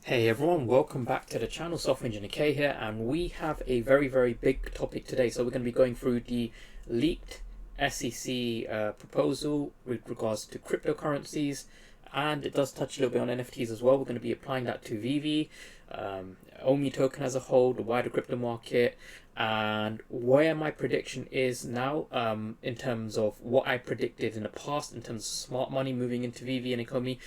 Hey everyone, welcome back to the channel. Software Engineer K here, and we have a very big topic today. So we're going to be going through the leaked SEC proposal with regards to cryptocurrencies, and it does touch a little bit on NFTs as well. We're going to be applying that to VeVe, OMI token as a whole, the wider crypto market, and where my prediction is now in terms of what I predicted in the past in terms of smart money moving into VeVe and Ecomi,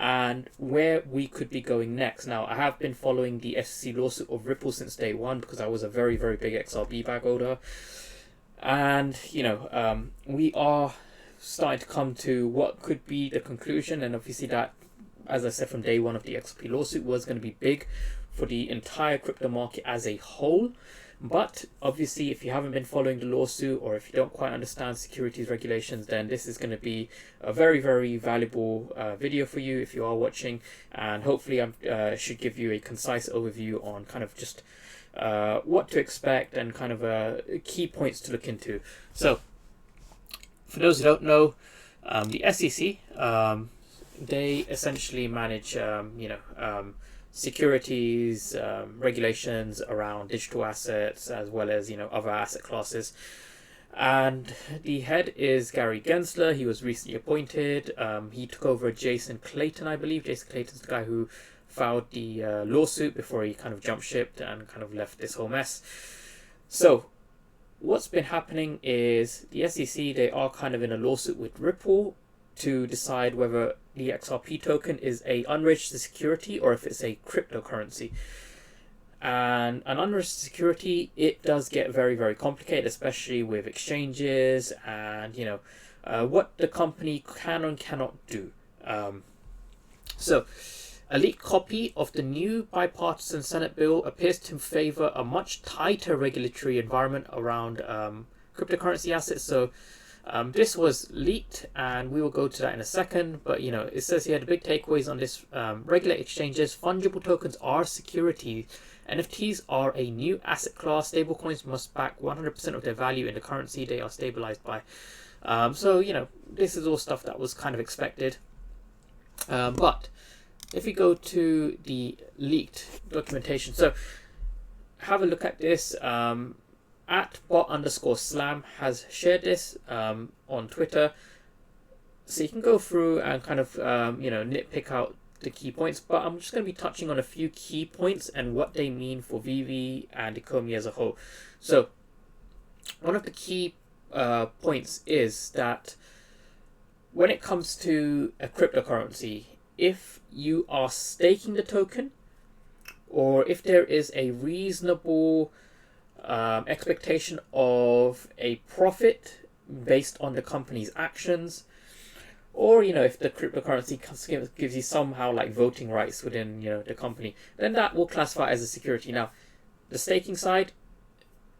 and where we could be going next. Now, I have been following the SEC lawsuit of Ripple since day one because I was a very big XRP bag holder, and we are starting to come to what could be the conclusion. And obviously that, as I said from day one of the XRP lawsuit, was going to be big for the entire crypto market as a whole. But obviously, if you haven't been following the lawsuit, or if you don't quite understand securities regulations, then this is going to be a very valuable video for you if you are watching. And hopefully I should give you a concise overview on kind of just what to expect and kind of key points to look into. So for those who don't know, the SEC, they essentially manage securities regulations around digital assets, as well as other asset classes. And the head is Gary Gensler. He was recently appointed. He took over Jason Clayton, I believe. Jason Clayton's the guy who filed the lawsuit before he kind of jumped ship and kind of left this whole mess. So what's been happening is the SEC, they are kind of in a lawsuit with Ripple to decide whether the XRP token is a unregistered security or if it's a cryptocurrency. And an unregistered security, it does get very complicated, especially with exchanges and what the company can and cannot do. So a leaked copy of the new bipartisan Senate bill appears to favor a much tighter regulatory environment around cryptocurrency assets. So this was leaked, and we will go to that in a second. But it says here the big takeaways on this: regulate exchanges, fungible tokens are securities, NFTs are a new asset class, stablecoins must back 100% of their value in the currency they are stabilized by. So this is all stuff that was kind of expected. But if we go to the leaked documentation, so have a look at this. At bot_slam has shared this on Twitter, so you can go through and kind of nitpick out the key points, but I'm just going to be touching on a few key points and what they mean for VeVe and Ecomi as a whole. So one of the key points is that when it comes to a cryptocurrency, if you are staking the token, or if there is a reasonable expectation of a profit based on the company's actions, or if the cryptocurrency gives you somehow like voting rights within the company, then that will classify as a security. Now, the staking side,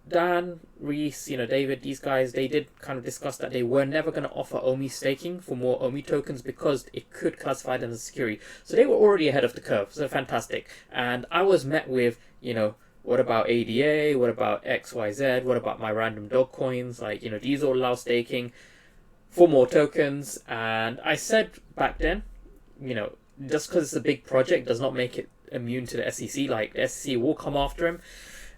Dan, Reese, David, these guys, they did kind of discuss that they were never going to offer OMI staking for more OMI tokens because it could classify them as a security. So they were already ahead of the curve. So fantastic. And I was met with what about ADA? What about XYZ? What about my random dog coins? Like, these all allow staking for more tokens. And I said back then, just because it's a big project does not make it immune to the SEC. Like, the SEC will come after him.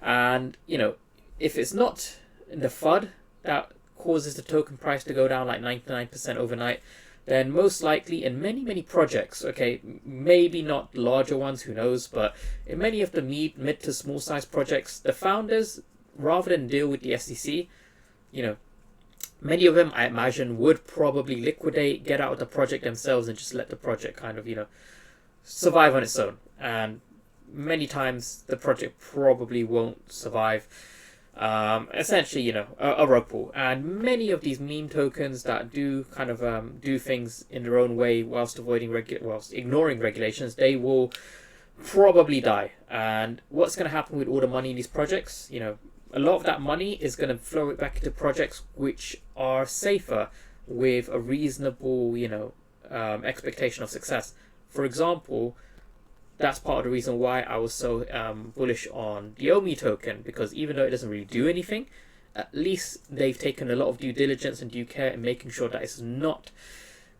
And, if it's not in the FUD that causes the token price to go down like 99% overnight, then most likely in many projects, okay, maybe not larger ones, who knows, but in many of the mid to small size projects, the founders, rather than deal with the SEC, many of them, I imagine, would probably liquidate, get out of the project themselves, and just let the project kind of, survive on its own. And many times the project probably won't survive. Essentially, a rug pull. And many of these meme tokens that do kind of do things in their own way whilst ignoring regulations, they will probably die. And what's going to happen with all the money in these projects? A lot of that money is going to flow it back into projects which are safer with a reasonable, expectation of success. For example, that's part of the reason why I was so bullish on the OMI token, because even though it doesn't really do anything, at least they've taken a lot of due diligence and due care in making sure that it's not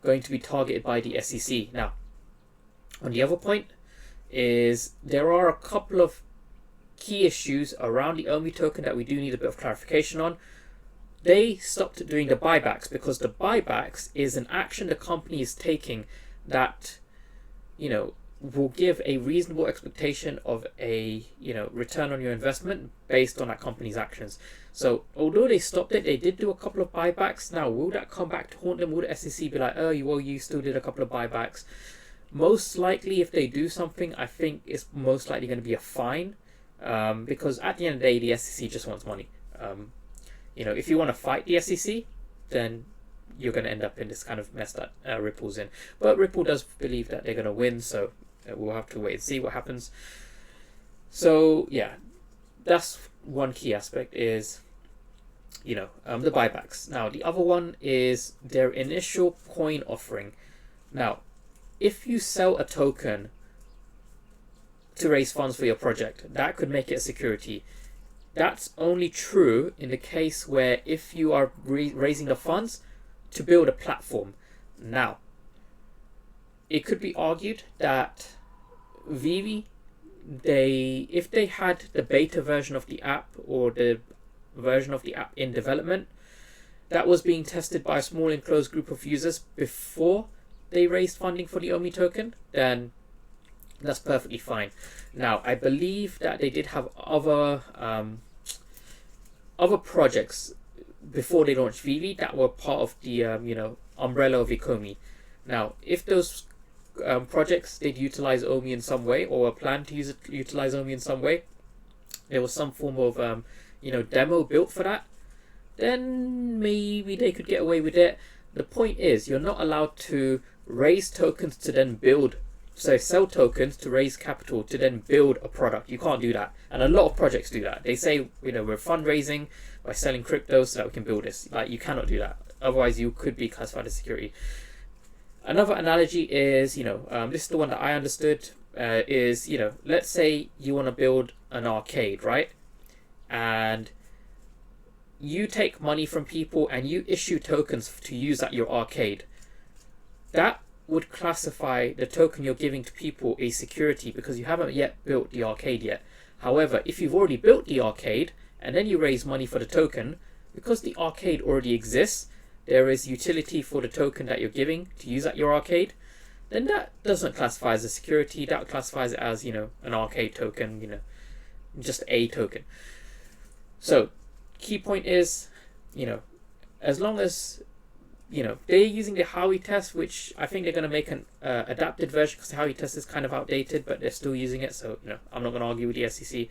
going to be targeted by the SEC. Now, on the other point, is there are a couple of key issues around the OMI token that we do need a bit of clarification on. They stopped doing the buybacks because the buybacks is an action the company is taking that, will give a reasonable expectation of a, return on your investment based on that company's actions. So although they stopped it, they did do a couple of buybacks. Now, will that come back to haunt them? Will the SEC be like, oh, well, you still did a couple of buybacks? Most likely, if they do something, I think it's most likely going to be a fine, because at the end of the day, the SEC just wants money. If you want to fight the SEC, then you're going to end up in this kind of mess that Ripple's in. But Ripple does believe that they're going to win, so we'll have to wait and see what happens. So yeah, that's one key aspect is, the buybacks. Now, the other one is their initial coin offering. Now, if you sell a token to raise funds for your project, that could make it a security. That's only true in the case where if you are raising the funds to build a platform. Now, it could be argued that VeVe, if they had the beta version of the app or the version of the app in development that was being tested by a small enclosed group of users before they raised funding for the OMI token, then that's perfectly fine. Now, I believe that they did have other projects before they launched VeVe that were part of the umbrella of Ecomi. Now, if those projects did utilize OMI in some way or plan to utilize OMI in some way, there was some form of demo built for that, then maybe they could get away with it. The point is, you're not allowed to raise tokens to then build, so sell tokens to raise capital to then build a product. You can't do that, and a lot of projects do that. They say, we're fundraising by selling crypto so that we can build this. Like, you cannot do that, otherwise you could be classified as security. Another analogy is, this is the one that I understood, is, let's say you want to build an arcade, right? And you take money from people and you issue tokens to use at your arcade. That would classify the token you're giving to people a security because you haven't yet built the arcade yet. However, if you've already built the arcade and then you raise money for the token, because the arcade already exists, there is utility for the token that you're giving to use at your arcade, then that doesn't classify as a security. That classifies it as, an arcade token, just a token. So, key point is, as long as, they're using the Howey test, which I think they're going to make an adapted version because the Howey test is kind of outdated, but they're still using it. So, I'm not going to argue with the SEC.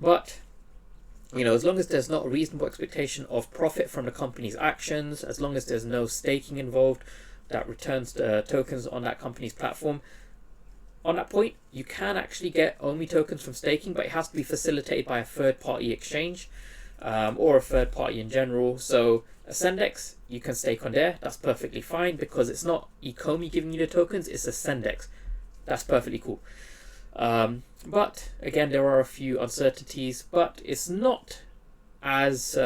But, as long as there's not a reasonable expectation of profit from the company's actions, as long as there's no staking involved that returns the tokens on that company's platform, on that point, you can actually get OMI tokens from staking, but it has to be facilitated by a third-party exchange or a third party in general. So Ascendex, you can stake on there. That's perfectly fine because it's not Ecomi giving you the tokens, it's Ascendex. That's perfectly cool. But again, there are a few uncertainties, but it's not as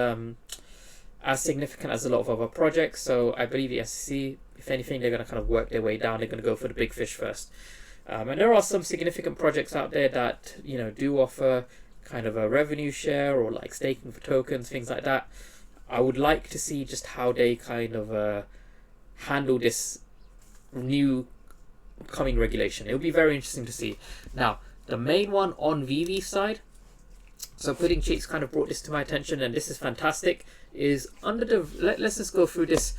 significant as a lot of other projects. So I believe the SEC, if anything, they're going to kind of work their way down. They're going to go for the big fish first. And there are some significant projects out there that do offer kind of a revenue share or like staking for tokens, things like that. I would like to see just how they kind of handle this new coming regulation. It will be very interesting to see. Now, the main one on VeVe side, so Puddin Cheeks kind of brought this to my attention, and this is fantastic, is under the, let's just go through this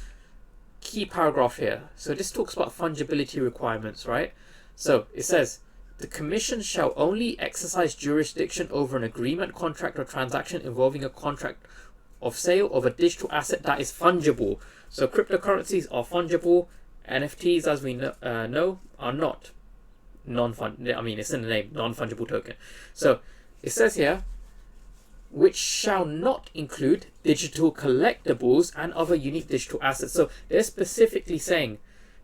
key paragraph here. So this talks about fungibility requirements, right? So it says, the Commission shall only exercise jurisdiction over an agreement, contract, or transaction involving a contract of sale of a digital asset that is fungible. So cryptocurrencies are fungible. NFTs, as we know, are not non-fungible. I mean, it's in the name, non-fungible token. So it says here, which shall not include digital collectibles and other unique digital assets. So they're specifically saying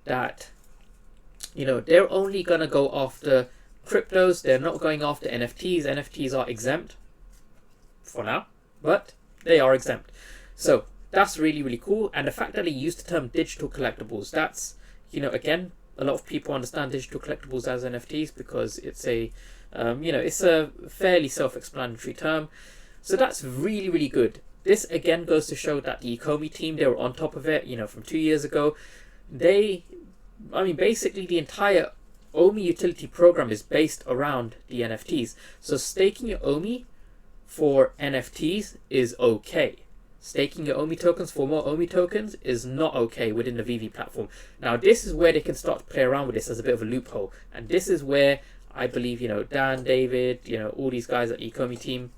that, they're only going to go after cryptos. They're not going after NFTs. NFTs are exempt for now, but they are exempt. So that's really, really cool. And the fact that they use the term digital collectibles, that's, again, a lot of people understand digital collectibles as NFTs because it's a it's a fairly self-explanatory term. So that's really, really good. This again goes to show that the Ecomi team, they were on top of it, from 2 years ago. Basically the entire OMI utility program is based around the NFTs. So staking your OMI for NFTs is okay. Staking your OMI tokens for more OMI tokens is not okay within the VeVe platform. Now this is where they can start to play around with this as a bit of a loophole. And this is where I believe, Dan, David, all these guys at the Ecomi team,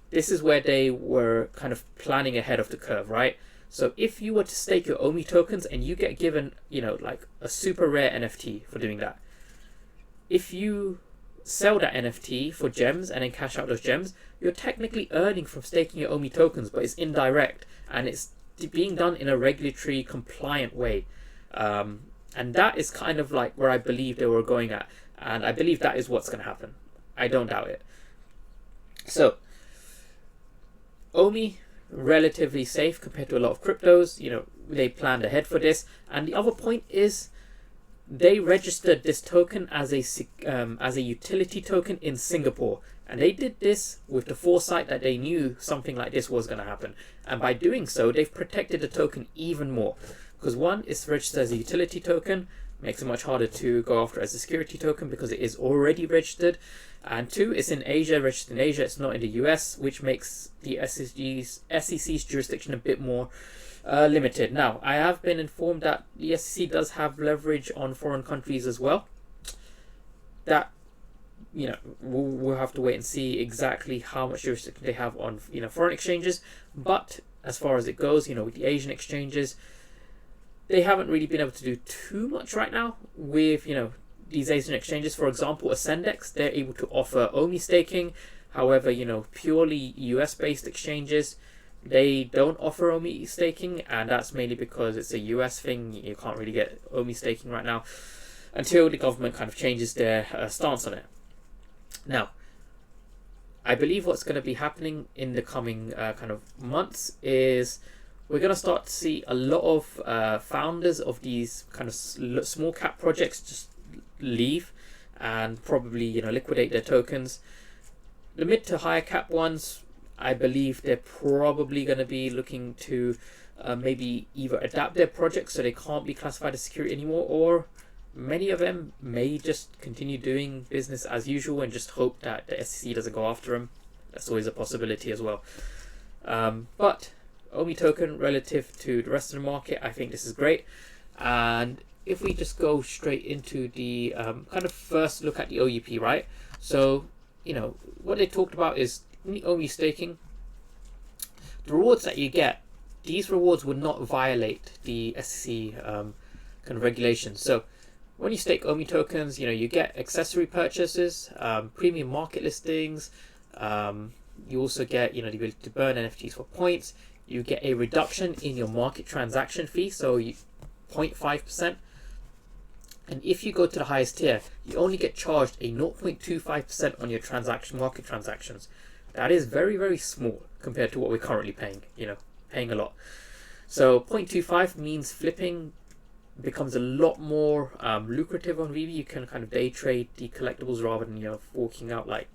this is where they were kind of planning ahead of the curve, right? So if you were to stake your OMI tokens and you get given, like a super rare NFT for doing that, if you sell that NFT for gems and then cash out those gems, you're technically earning from staking your OMI tokens, but it's indirect and it's being done in a regulatory compliant way. And that is kind of like where I believe they were going at. And I believe that is what's going to happen. I don't doubt it. So, OMI, relatively safe compared to a lot of cryptos. They planned ahead for this. And the other point is they registered this token as a utility token in Singapore. And they did this with the foresight that they knew something like this was going to happen. And by doing so, they've protected the token even more. Because one, it's registered as a utility token, makes it much harder to go after as a security token because it is already registered. And two, it's in Asia, registered in Asia, it's not in the US, which makes the SEC's jurisdiction a bit more limited. Now, I have been informed that the SEC does have leverage on foreign countries as well. That, we'll have to wait and see exactly how much jurisdiction they have on, foreign exchanges. But as far as it goes, with the Asian exchanges, they haven't really been able to do too much right now with, these Asian exchanges. For example, Ascendex, they're able to offer OMI staking. However, purely US-based exchanges, they don't offer OMI staking, and that's mainly because it's a US thing. You can't really get OMI staking right now until the government kind of changes their stance on it. Now, I believe what's going to be happening in the coming kind of months is we're going to start to see a lot of founders of these kind of small cap projects just leave and probably liquidate their tokens. The mid to higher cap ones, I believe they're probably going to be looking to maybe either adapt their projects so they can't be classified as security anymore, or many of them may just continue doing business as usual and just hope that the SEC doesn't go after them. That's always a possibility as well. But OMI token relative to the rest of the market, I think this is great. And if we just go straight into the kind of first look at the OUP, right? So, what they talked about is OMI staking. The rewards that you get, these rewards would not violate the SEC kind of regulations. So, when you stake OMI tokens, you get accessory purchases, premium market listings. You also get, the ability to burn NFTs for points. You get a reduction in your market transaction fee, so 0.5%. And if you go to the highest tier, you only get charged a 0.25% on your market transactions. That is very, very small compared to what we're currently paying, paying a lot. So 0.25 means flipping becomes a lot more lucrative on VeVe. You can kind of day trade the collectibles rather than, forking out like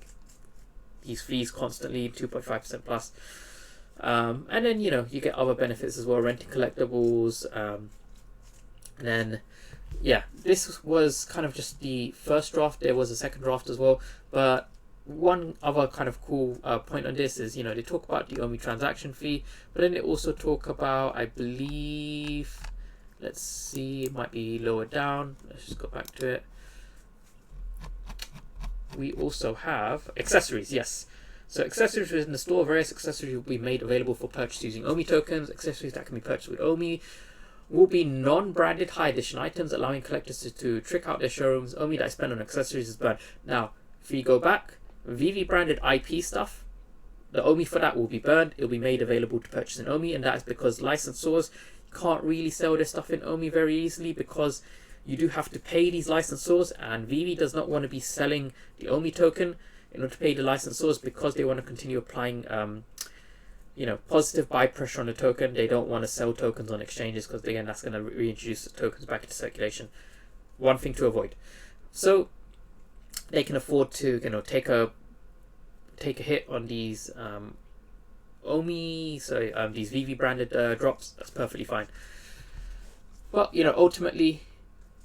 these fees constantly, 2.5% plus. And then, you get other benefits as well, renting collectibles. And then, this was kind of just the first draft. There was a second draft as well. But one other kind of cool point on this is, they talk about the OMI transaction fee, but then they also talk about, I believe, let's see, it might be lower down. Let's just go back to it. We also have accessories, yes. So accessories within the store, various accessories will be made available for purchase using OMI tokens. Accessories that can be purchased with OMI will be non-branded high edition items, allowing collectors to trick out their showrooms. OMI that I spend on accessories is burned. Now, if you go back, VeVe branded IP stuff, the OMI for that will be burned. It will be made available to purchase in OMI, and that is because licensors can't really sell their stuff in OMI very easily because you do have to pay these licensors, and VeVe does not want to be selling the OMI token in order to pay the licensors because they want to continue applying positive buy pressure on the token. They don't want to sell tokens on exchanges because, again, that's going to reintroduce the tokens back into circulation. one thing to avoid. So they can afford to, you know, take a hit on these OMI, so these VeVe branded drops. That's perfectly fine. But you know, ultimately,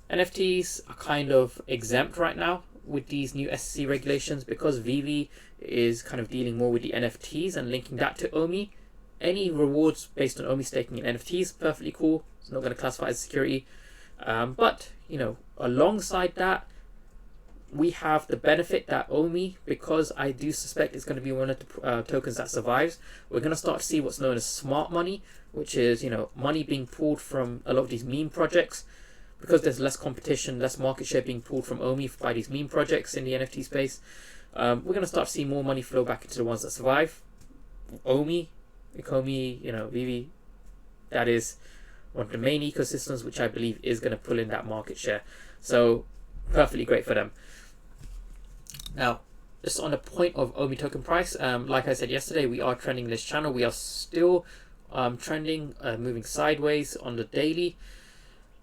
NFTs are kind of exempt right now with these new SEC regulations, because VeVe is kind of dealing more with the NFTs and linking that to OMI. Any rewards based on OMI staking in NFTs, perfectly cool. It's not going to classify as security. But you know, alongside that, we have the benefit that OMI, because I do suspect it's going to be one of the tokens that survives, we're going to start to see what's known as smart money, which is, you know, money being pulled from a lot of these meme projects. Because there's less competition, less market share being pulled from OMI by these meme projects in the NFT space, we're going to start to see more money flow back into the ones that survive. OMI, Ecomi, you know, VeVe, that is one of the main ecosystems which I believe is going to pull in that market share. So perfectly great for them. Now, just on the point of OMI token price, like I said yesterday, we are trending this channel. We are still trending, moving sideways on the daily.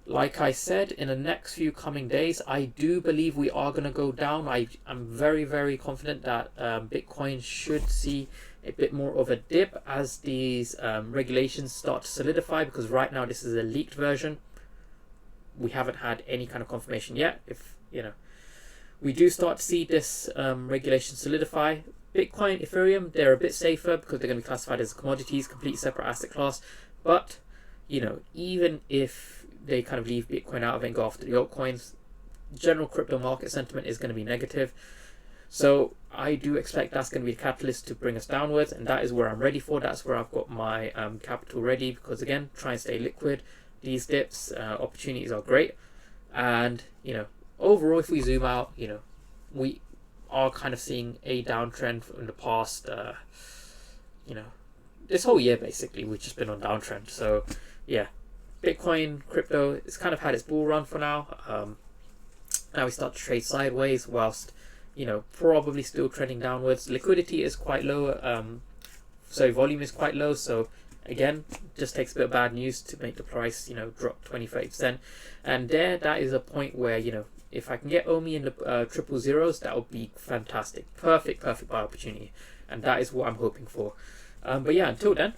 Like I said, in the next few coming days, I do believe we are going to go down. I'm very, very confident that Bitcoin should see a bit more of a dip as these regulations start to solidify, because right now this is a leaked version. We haven't had any kind of confirmation yet. If, you know, we do start to see this regulation solidify, Bitcoin, Ethereum, they're a bit safer because they're going to be classified as commodities, completely separate asset class. But, you know, even if they kind of leave Bitcoin out of it and go after the altcoins, general crypto market sentiment is going to be negative. So I do expect that's going to be a catalyst to bring us downwards, and that is where I'm ready for. That's where I've got my capital ready, because again, try and stay liquid. These dips, opportunities are great. And, you know, overall, if we zoom out, you know, we are kind of seeing a downtrend in the past, you know, this whole year basically, we've just been on downtrend. So yeah, Bitcoin, crypto, it's kind of had its bull run for now. Now we start to trade sideways, whilst, you know, probably still trending downwards. Liquidity is quite low, so volume is quite low. So again, just takes a bit of bad news to make the price, you know, drop 20-30%. And that is a point where, you know, if I can get OMI in the triple zeros, that would be fantastic. Perfect buy opportunity. And that is what I'm hoping for. But yeah, until then,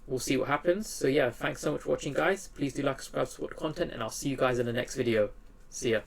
we'll see what happens. So yeah, thanks so much for watching, guys. Please do like, subscribe, support the content, and I'll see you guys in the next video. See ya.